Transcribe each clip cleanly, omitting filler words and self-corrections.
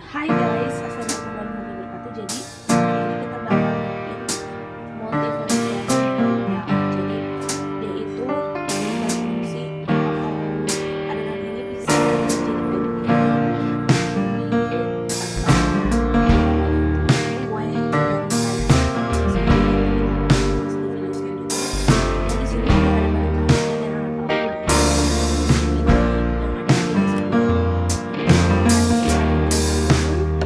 Hai guys, assalamualaikum warahmatullahi wabarakatuh. Jadi hari ini kita bakal bikin multifunctional produk. Jadi dia itu berfungsi atau adonan ini bisa jadi pancake, kue dan di sini ada bahan-bahannya dan alat-alat ini yang ada di sini.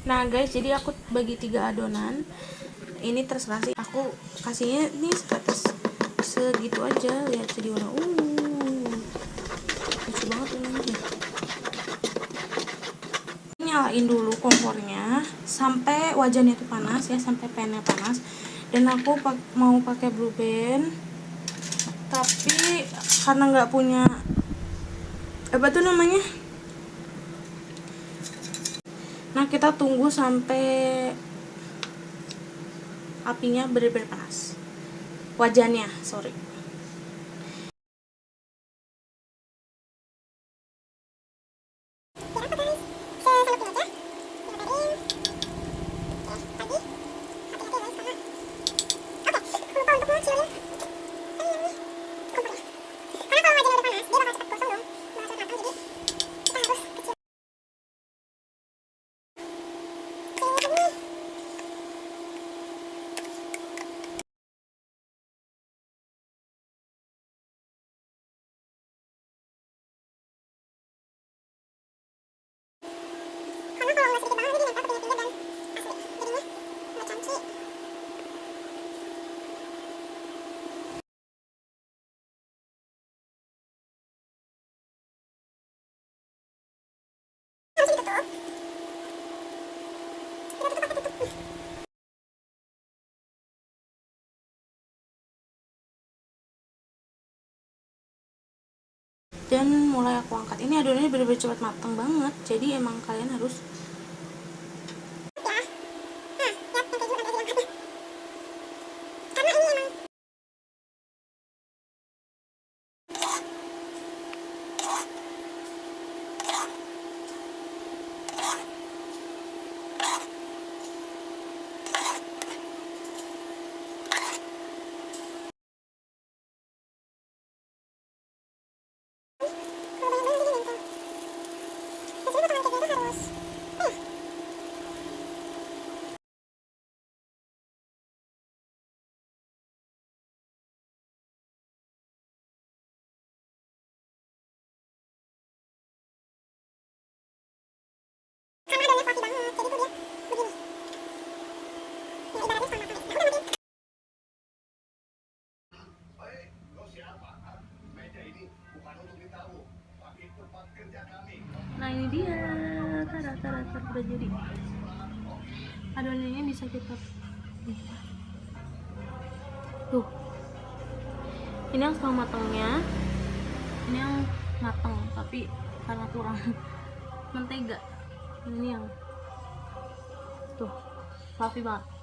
Nah guys, jadi aku bagi 3 adonan. Ini terserah sih, aku kasihnya ini segitu aja. Lihat jadi warna lucu banget ini. Nyalain dulu kompornya sampai wajannya itu panas ya, sampai pannya panas. Dan aku mau pakai blue band, tapi karena nggak punya apa tuh namanya. Nah, kita tunggu sampai apinya benar-benar panas. Wajannya, sorry. Dan mulai aku angkat. Ini adonannya benar-benar cepat matang banget, jadi emang kalian harus Nah ini dia, tar udah jadi. Adonannya bisa kita tuh. Ini yang setengah matangnya, ini yang matang tapi karena kurang mentega. Ini yang tuh fluffy banget.